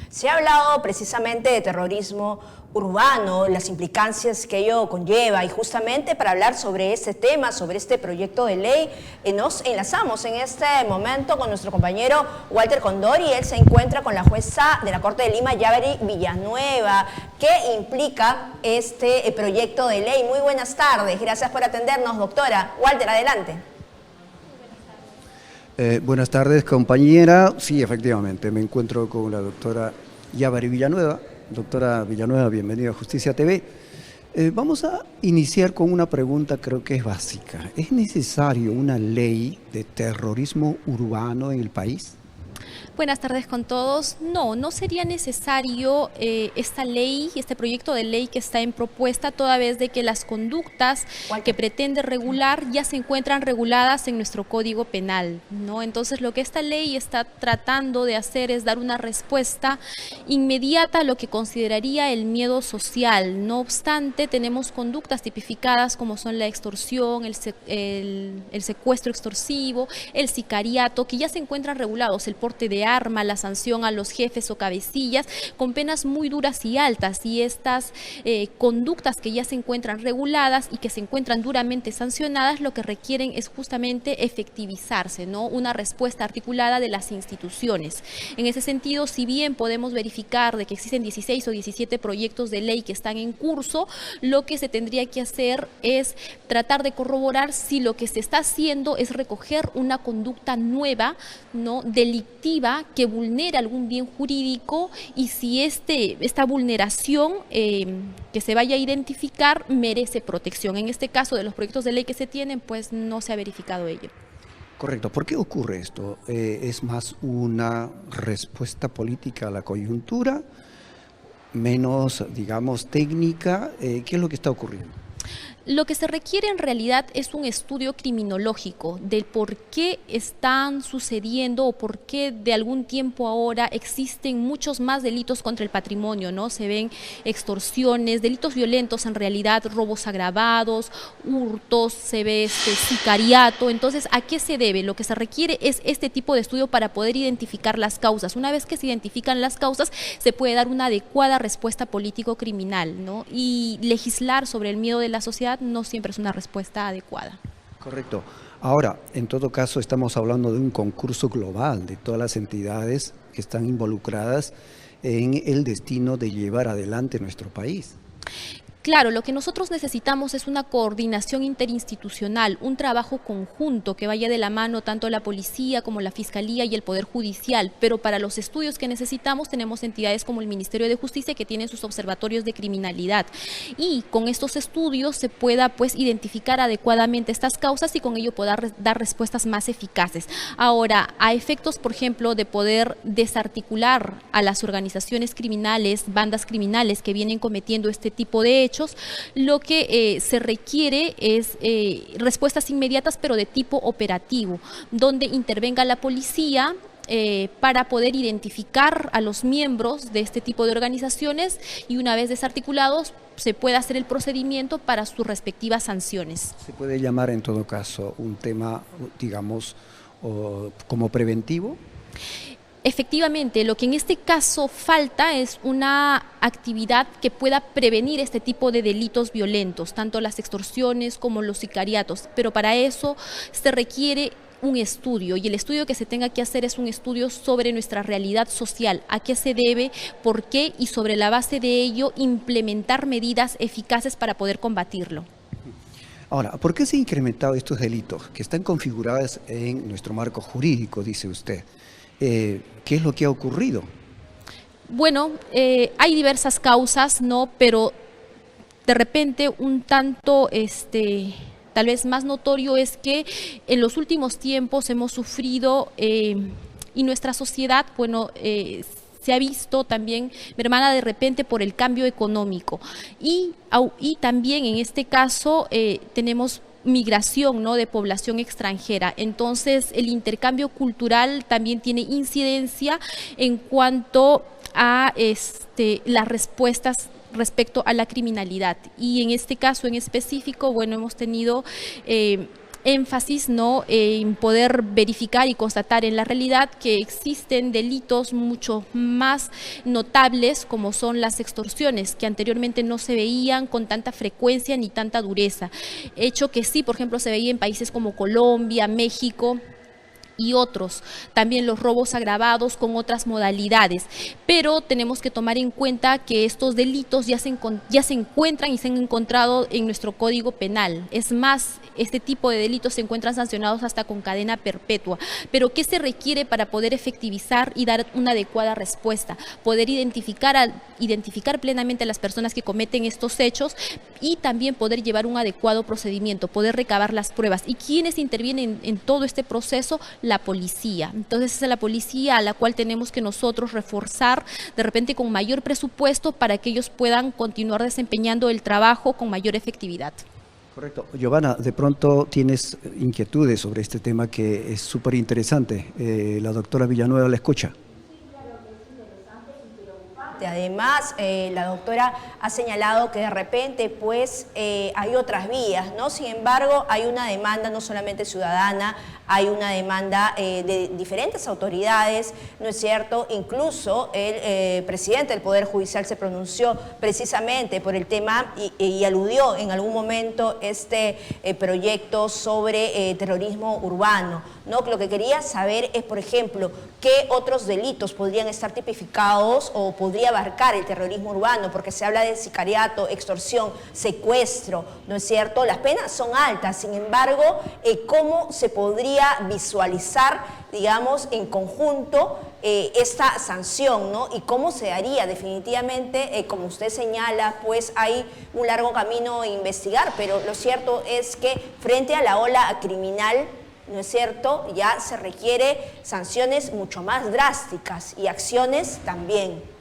Se ha hablado precisamente de terrorismo urbano, las implicancias que ello conlleva, y justamente para hablar sobre este tema, sobre este proyecto de ley, nos enlazamos en este momento con nuestro compañero Walter Condori. Él se encuentra con la jueza de la Corte de Lima, Yaberi Villanueva. ¿Qué implica este proyecto de ley? Muy buenas tardes, gracias por atendernos, doctora. Walter, adelante. Buenas tardes, compañera. Sí, efectivamente, me encuentro con la doctora Yaberi Villanueva. Doctora Villanueva, bienvenida a Justicia TV. Vamos a iniciar con una pregunta, creo que es básica. ¿Es necesario una ley de terrorismo urbano en el país? Buenas tardes con todos. No sería necesario esta ley, este proyecto de ley que está en propuesta, toda vez de que las conductas que pretende regular ya se encuentran reguladas en nuestro Código Penal, ¿no? Entonces, lo que esta ley está tratando de hacer es dar una respuesta inmediata a lo que consideraría el miedo social. No obstante, tenemos conductas tipificadas como son la extorsión, el secuestro extorsivo, el sicariato, que ya se encuentran regulados, el porte de arma, la sanción a los jefes o cabecillas, con penas muy duras y altas, y estas conductas que ya se encuentran reguladas y que se encuentran duramente sancionadas, lo que requieren es justamente efectivizarse, ¿no? Una respuesta articulada de las instituciones. En ese sentido, si bien podemos verificar de que existen 16 o 17 proyectos de ley que están en curso, lo que se tendría que hacer es tratar de corroborar si lo que se está haciendo es recoger una conducta nueva, ¿no?, delictiva, que vulnera algún bien jurídico, y si esta vulneración que se vaya a identificar merece protección. En este caso, de los proyectos de ley que se tienen, pues no se ha verificado ello. Correcto. ¿Por qué ocurre esto? ¿Es más una respuesta política a la coyuntura, menos, digamos, técnica? ¿Qué es lo que está ocurriendo? Lo que se requiere en realidad es un estudio criminológico del por qué están sucediendo o por qué de algún tiempo ahora existen muchos más delitos contra el patrimonio, ¿no? Se ven extorsiones, delitos violentos en realidad, robos agravados, hurtos, se ve sicariato. Entonces, ¿a qué se debe? Lo que se requiere es este tipo de estudio para poder identificar las causas. Una vez que se identifican las causas, se puede dar una adecuada respuesta político-criminal, ¿no? Y legislar sobre el miedo de la sociedad no siempre es una respuesta adecuada. Correcto. Ahora, en todo caso, estamos hablando de un concurso global de todas las entidades que están involucradas en el destino de llevar adelante nuestro país. Claro, lo que nosotros necesitamos es una coordinación interinstitucional, un trabajo conjunto que vaya de la mano tanto la policía como la fiscalía y el Poder Judicial, pero para los estudios que necesitamos tenemos entidades como el Ministerio de Justicia, que tienen sus observatorios de criminalidad, y con estos estudios se pueda pues identificar adecuadamente estas causas y con ello poder dar respuestas más eficaces. Ahora, a efectos, por ejemplo, de poder desarticular a las organizaciones criminales, bandas criminales que vienen cometiendo este tipo de hechos, lo que se requiere es respuestas inmediatas, pero de tipo operativo, donde intervenga la policía para poder identificar a los miembros de este tipo de organizaciones, y una vez desarticulados se puede hacer el procedimiento para sus respectivas sanciones. ¿Se puede llamar en todo caso un tema, digamos, como preventivo? Efectivamente, lo que en este caso falta es una actividad que pueda prevenir este tipo de delitos violentos, tanto las extorsiones como los sicariatos, pero para eso se requiere un estudio, y el estudio que se tenga que hacer es un estudio sobre nuestra realidad social, a qué se debe, por qué, y sobre la base de ello implementar medidas eficaces para poder combatirlo. Ahora, ¿por qué se han incrementado estos delitos que están configurados en nuestro marco jurídico, dice usted? ¿Qué es lo que ha ocurrido? Bueno, hay diversas causas, ¿no? Pero de repente un tanto, tal vez más notorio es que en los últimos tiempos hemos sufrido y nuestra sociedad, bueno, se ha visto también mermada de repente por el cambio económico, y también en este caso tenemos migración, ¿no?, de población extranjera. Entonces, el intercambio cultural también tiene incidencia en cuanto a las respuestas respecto a la criminalidad. Y en este caso en específico, bueno, hemos tenido énfasis, ¿no?, en poder verificar y constatar en la realidad que existen delitos mucho más notables, como son las extorsiones, que anteriormente no se veían con tanta frecuencia ni tanta dureza. Hecho que sí, por ejemplo, se veía en países como Colombia, México y otros, también los robos agravados con otras modalidades, pero tenemos que tomar en cuenta que estos delitos ya se encuentran y se han encontrado en nuestro Código Penal. Es más, este tipo de delitos se encuentran sancionados hasta con cadena perpetua. Pero ¿qué se requiere para poder efectivizar y dar una adecuada respuesta? Poder identificar plenamente a las personas que cometen estos hechos y también poder llevar un adecuado procedimiento, poder recabar las pruebas. ¿Y quiénes intervienen en todo este proceso? La policía. Entonces es la policía a la cual tenemos que nosotros reforzar, de repente con mayor presupuesto, para que ellos puedan continuar desempeñando el trabajo con mayor efectividad. Correcto. Giovanna, de pronto tienes inquietudes sobre este tema que es súper interesante. La doctora Villanueva la escucha. Además, la doctora ha señalado que de repente pues hay otras vías, ¿no? Sin embargo, hay una demanda no solamente ciudadana, hay una demanda de diferentes autoridades, ¿no es cierto? Incluso el presidente del Poder Judicial se pronunció precisamente por el tema y aludió en algún momento este proyecto sobre terrorismo urbano, ¿no? Lo que quería saber es, por ejemplo, qué otros delitos podrían estar tipificados o podría abarcar el terrorismo urbano, porque se habla de sicariato, extorsión, secuestro, ¿no es cierto? Las penas son altas, sin embargo, ¿cómo se podría visualizar, digamos, en conjunto esta sanción, ¿no? Y cómo se haría definitivamente, como usted señala, pues hay un largo camino a investigar, pero lo cierto es que frente a la ola criminal, ¿no es cierto?, ya se requiere sanciones mucho más drásticas y acciones también.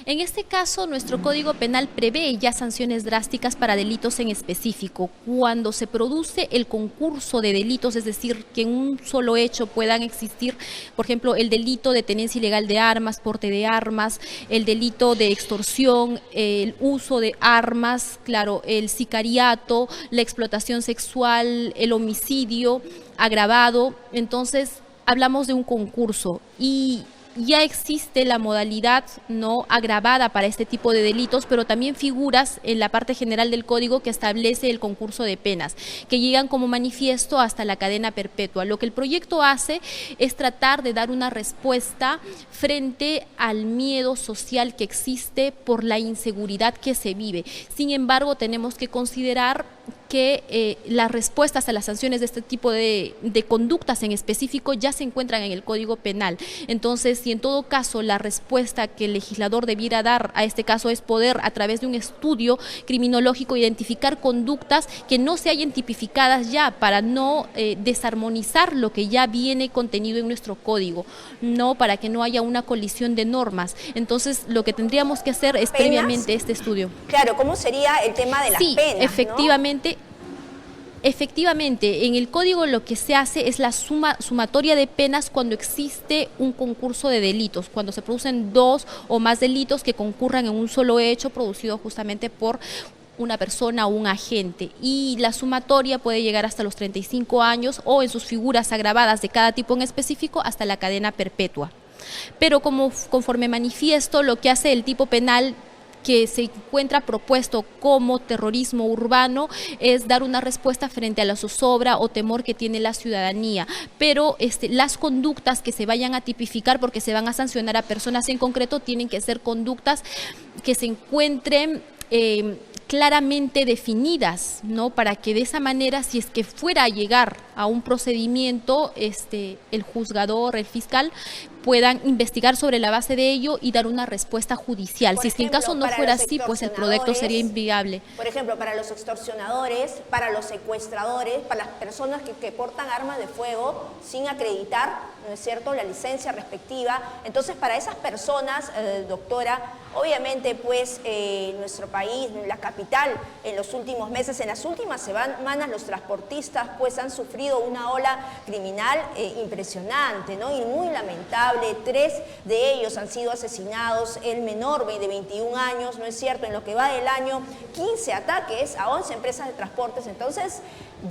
En este caso, nuestro Código Penal prevé ya sanciones drásticas para delitos en específico. Cuando se produce el concurso de delitos, es decir, que en un solo hecho puedan existir, por ejemplo, el delito de tenencia ilegal de armas, porte de armas, el delito de extorsión, el uso de armas, claro, el sicariato, la explotación sexual, el homicidio agravado. Entonces, hablamos de un concurso y ya existe la modalidad no agravada para este tipo de delitos, pero también figuras en la parte general del código que establece el concurso de penas, que llegan como manifiesto hasta la cadena perpetua. Lo que el proyecto hace es tratar de dar una respuesta frente al miedo social que existe por la inseguridad que se vive. Sin embargo, tenemos que considerar que las respuestas a las sanciones de este tipo de conductas en específico ya se encuentran en el Código Penal. Entonces, si en todo caso la respuesta que el legislador debiera dar a este caso es poder, a través de un estudio criminológico, identificar conductas que no se hayan tipificadas ya, para no desarmonizar lo que ya viene contenido en nuestro código, no, para que no haya una colisión de normas. Entonces, lo que tendríamos que hacer es previamente este estudio. Claro, ¿cómo sería el tema de las penas? Efectivamente, ¿no? Efectivamente, en el código lo que se hace es la sumatoria de penas cuando existe un concurso de delitos, cuando se producen dos o más delitos que concurran en un solo hecho producido justamente por una persona o un agente, y la sumatoria puede llegar hasta los 35 años o, en sus figuras agravadas de cada tipo en específico, hasta la cadena perpetua. Pero conforme manifiesto, lo que hace el tipo penal que se encuentra propuesto como terrorismo urbano es dar una respuesta frente a la zozobra o temor que tiene la ciudadanía, pero las conductas que se vayan a tipificar, porque se van a sancionar a personas en concreto, tienen que ser conductas que se encuentren claramente definidas, ¿no? Para que de esa manera, si es que fuera a llegar a un procedimiento, el juzgador, el fiscal, puedan investigar sobre la base de ello y dar una respuesta judicial. Si es que en caso no fuera así, pues el proyecto sería inviable. Por ejemplo, para los extorsionadores, para los secuestradores, para las personas que portan armas de fuego sin acreditar, ¿no es cierto?, la licencia respectiva. Entonces, para esas personas, doctora, obviamente, pues, nuestro país, la capital, en los últimos meses, en las últimas semanas, los transportistas, pues, han sufrido una ola criminal impresionante, ¿no?, y muy lamentable. lamentable, 3 de ellos han sido asesinados, el menor de 21 años, ¿no es cierto? En lo que va del año, 15 ataques a 11 empresas de transportes. Entonces,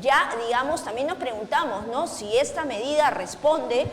ya, digamos, también nos preguntamos, ¿no?, si esta medida responde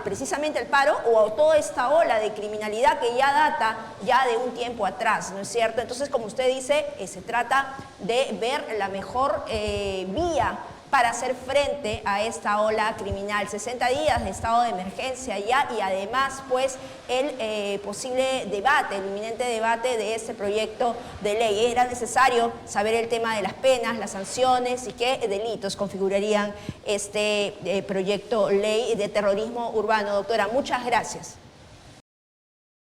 precisamente al paro o a toda esta ola de criminalidad que ya data ya de un tiempo atrás, ¿no es cierto? Entonces, como usted dice, se trata de ver la mejor vía para hacer frente a esta ola criminal. 60 días de estado de emergencia ya, y además pues el posible debate, el inminente debate de este proyecto de ley. Era necesario saber el tema de las penas, las sanciones y qué delitos configurarían este proyecto ley de terrorismo urbano. Doctora, muchas gracias.